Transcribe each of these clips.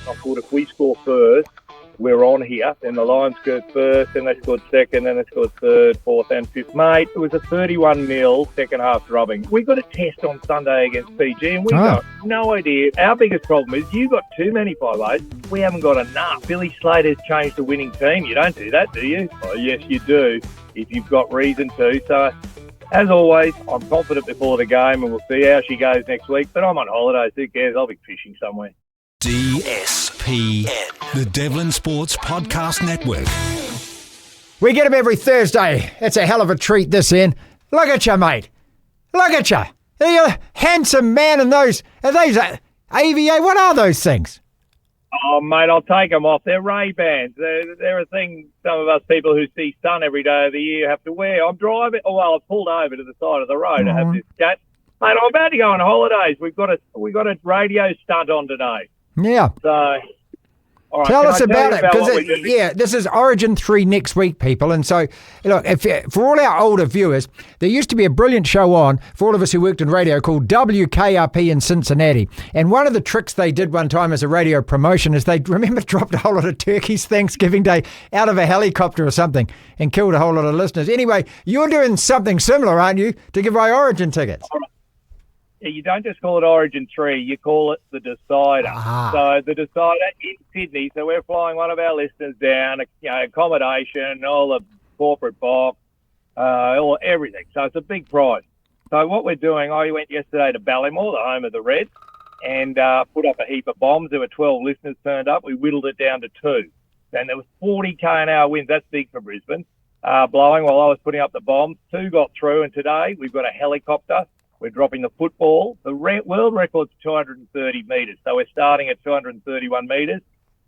I thought if we score first, we're on here. Then the Lions scored first, then they scored second, then they scored third, fourth and fifth. Mate, it was a 31-0 second half drubbing. We got a test on Sunday against Fiji, and we got no idea. Our biggest problem is you got too many 5-8s. We haven't got enough. Billy Slater's changed the winning team. You don't do that, do you? Oh, yes, you do, if you've got reason to. So, as always, I'm confident before the game, and we'll see how she goes next week. But I'm on holidays. Who cares? I'll be fishing somewhere. DSPN, the Devlin Sports Podcast Network. We get them every Thursday. It's a hell of a treat this in. Look at you, mate. Look at you. You're a handsome man in those. Are those AVA? What are those things? Oh, mate, I'll take them off. They're Ray-Bans. They're a thing some of us people who see sun every day of the year have to wear. I'm driving. Oh, well, I've pulled over to the side of the road to have this chat. Mate, I'm about to go on holidays. We've got a radio stunt on today. Yeah. So, all right, tell us about it, because this is Origin 3 next week, people. And so, look, for all our older viewers, there used to be a brilliant show on for all of us who worked in radio called WKRP in Cincinnati. And one of the tricks they did one time as a radio promotion is they, remember, dropped a whole lot of turkeys Thanksgiving Day out of a helicopter or something and killed a whole lot of listeners. Anyway, you're doing something similar, aren't you, to give away Origin tickets? You don't just call it Origin 3, you call it the Decider. So the Decider in Sydney, so we're flying one of our listeners down, accommodation, all the corporate box, everything. So it's a big prize. So what we're doing, I went yesterday to Ballymore, the home of the Reds, and put up a heap of bombs. There were 12 listeners turned up. We whittled it down to 2. And there was 40 km/h winds. That's big for Brisbane, blowing while I was putting up the bombs. 2 got through, and today we've got a helicopter. We're dropping the football. The world record's 230 metres, so we're starting at 231 metres.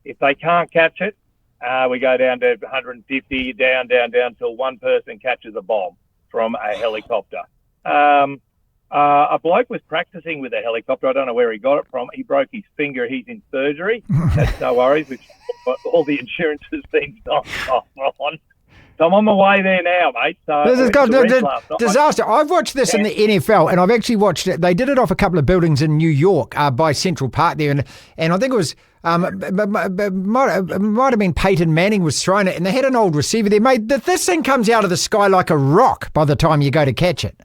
If they can't catch it, we go down to 150, down till one person catches a bomb from a helicopter. A bloke was practising with a helicopter. I don't know where he got it from. He broke his finger. He's in surgery. That's no worries, which all the insurance has been off on. So I'm on my way there now, mate. So this has got disaster. I've watched this in the NFL, and I've actually watched it. They did it off a couple of buildings in New York by Central Park there, and I think it was might have been Peyton Manning was throwing it, and they had an old receiver there. Mate, this thing comes out of the sky like a rock by the time you go to catch it.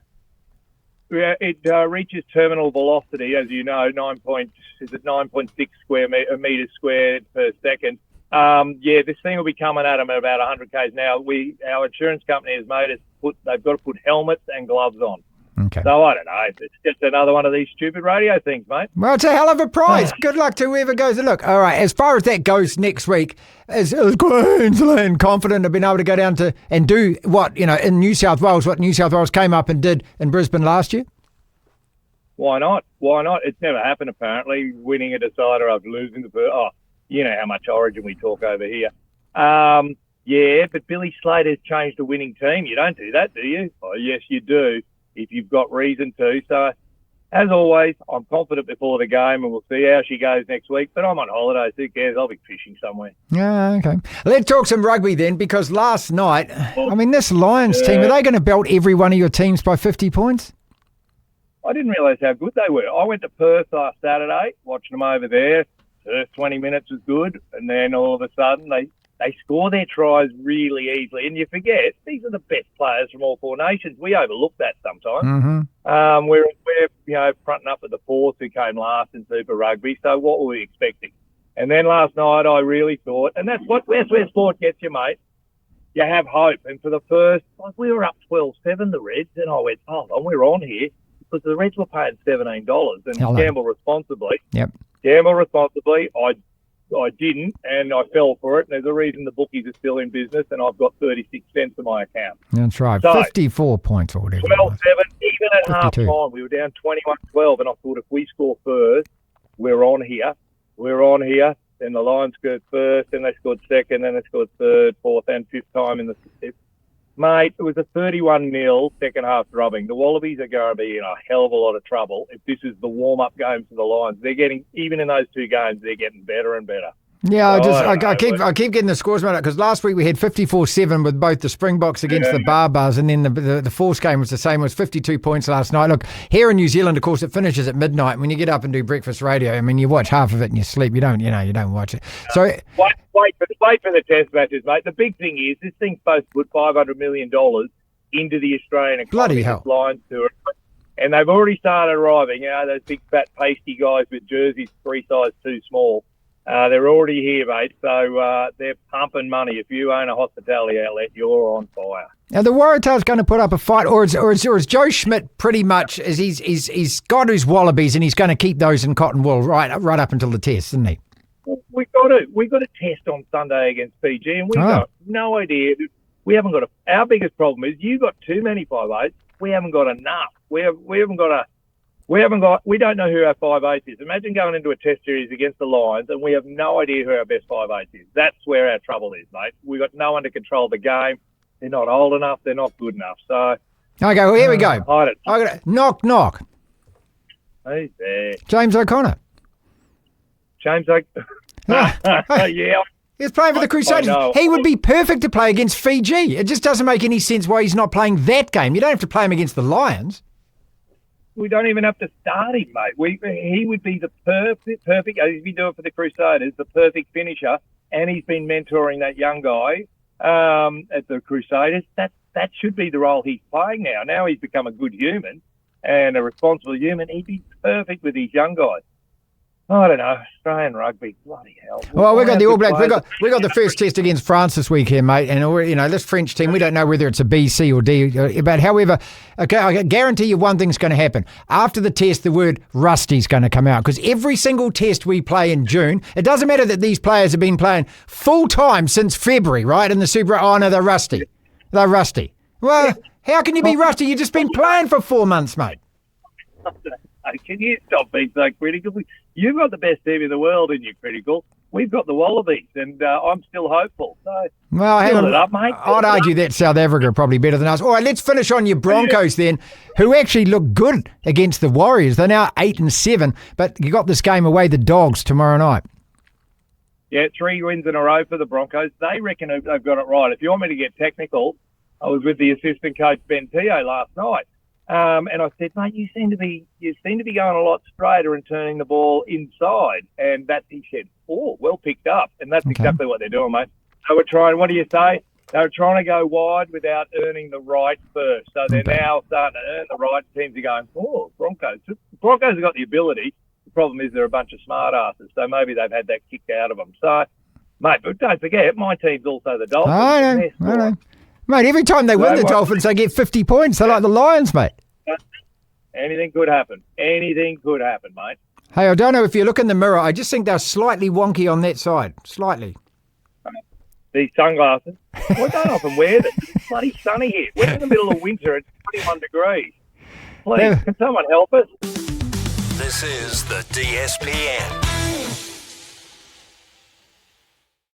Yeah, it reaches terminal velocity, as you know, 9.6 meters squared per second. This thing will be coming at them at about 100 k's now. Our insurance company has made us they've got to put helmets and gloves on. Okay. So I don't know. It's just another one of these stupid radio things, mate. Well, it's a hell of a prize. Good luck to whoever goes. Look, all right, as far as that goes next week, is Queensland confident of being able to go down to and do what, in New South Wales, what New South Wales came up and did in Brisbane last year? Why not? It's never happened, apparently, winning a decider after losing the first. Oh, you know how much Origin we talk over here. But Billy Slater's changed the winning team. You don't do that, do you? Oh, yes, you do, if you've got reason to. So, as always, I'm confident before the game, and we'll see how she goes next week. But I'm on holidays. Who cares? I'll be fishing somewhere. Yeah, okay. Let's talk some rugby then, because last night, this Lions team, are they going to belt every one of your teams by 50 points? I didn't realise how good they were. I went to Perth last Saturday, watching them over there. First 20 minutes was good, and then all of a sudden they score their tries really easily. And you forget, these are the best players from all 4 nations. We overlook that sometimes. Mm-hmm. We're fronting up with the Force who came last in Super Rugby, so what were we expecting? And then last night I really thought, and that's where sport gets you, mate. You have hope. And for the first, we were up 12-7, the Reds, and I went, we're on here, because the Reds were paying $17 and gamble responsibly. Yep. Gamble responsibly. I didn't, and I fell for it. And there's a reason the bookies are still in business, and I've got 36 cents in my account. That's right. So, 54 points or whatever. 12-7, even at half time, we were down 21-12, and I thought if we score first, we're on here. Then the Lions scored first, then they scored second, then they scored third, fourth, and fifth time in the fifth. Mate, it was a 31-0 second half drubbing. The Wallabies are going to be in a hell of a lot of trouble if this is the warm-up game for the Lions. They're getting, even in those 2 games, they're getting better and better. Yeah, I keep getting the scores right up because last week we had 54-7 with both the Springboks against the Barbars, and then the Force game was the same. It was 52 points last night. Look, here in New Zealand, of course, it finishes at midnight. When you get up and do breakfast radio, I mean, you watch half of it and you sleep. You don't watch it. So wait for the test matches, mate. The big thing is this thing's supposed to put $500 million into the Australian economy. Bloody hell. Lions to it. And they've already started arriving. Those big fat pasty guys with jerseys 3 sizes too small. They're already here, mate. So they're pumping money. If you own a hospitality outlet, you're on fire. Now the Waratahs going to put up a fight, or is Joe Schmidt pretty much he's got his Wallabies and he's going to keep those in cotton wool right up until the test, isn't he? Well, we got a test on Sunday against Fiji, and we've got no idea. We haven't got our biggest problem is you've got too many 5'8". We haven't got enough. We don't know who our 5'8" is. Imagine going into a test series against the Lions and we have no idea who our best 5'8" is. That's where our trouble is, mate. We've got no one to control the game. They're not old enough. They're not good enough. So, okay, well, here we go. Hide it. I got knock, knock. Who's there? James O'Connor. Yeah. He's playing for the Crusaders. He would be perfect to play against Fiji. It just doesn't make any sense why he's not playing that game. You don't have to play him against the Lions. We don't even have to start him, mate. He would be the perfect. He's been doing it for the Crusaders, the perfect finisher, and he's been mentoring that young guy at the Crusaders. That should be the role he's playing now. Now he's become a good human and a responsible human. He'd be perfect with these young guys. I don't know. Australian rugby, bloody hell. Well, we got the All Blacks. We got the first test against France this week here, mate. And this French team, we don't know whether it's a B, C, or D. But however, okay, I guarantee you one thing's going to happen after the test. The word rusty's going to come out because every single test we play in June, it doesn't matter that these players have been playing full time since February, right? In the Super. Oh no, they're rusty. They're rusty. Well, how can you be rusty? You've just been playing for 4 months, mate. Can you stop being so critical? You've got the best team in the world and you're critical. We've got the Wallabies, and I'm still hopeful. So, well, hang on. It up, mate. I'd argue that South Africa are probably better than us. All right, let's finish on your Broncos then, who actually look good against the Warriors. They're now 8-7, but you got this game away, the Dogs, tomorrow night. Yeah, 3 wins in a row for the Broncos. They reckon they've got it right. If you want me to get technical, I was with the assistant coach Ben Teo last night. And I said, mate, you seem to be going a lot straighter and turning the ball inside. And he said, well picked up. And that's exactly what they're doing, mate. So we're trying, what do you say? They're trying to go wide without earning the right first. So they're now starting to earn the right. Teams are going, Broncos. Broncos have got the ability. The problem is they're a bunch of smartarses. So maybe they've had that kicked out of them. So, mate, but don't forget, my team's also the Dolphins. I know. Mate, every time they win the Dolphins, they get 50 points. They're like the Lions, mate. Anything could happen. Anything could happen, mate. Hey, I don't know if you look in the mirror. I just think they're slightly wonky on that side. Slightly. These sunglasses. Well, don't often wear them. It's bloody sunny here. We're in the middle of winter. It's 21 degrees. Please, can someone help us? This is the DSPN.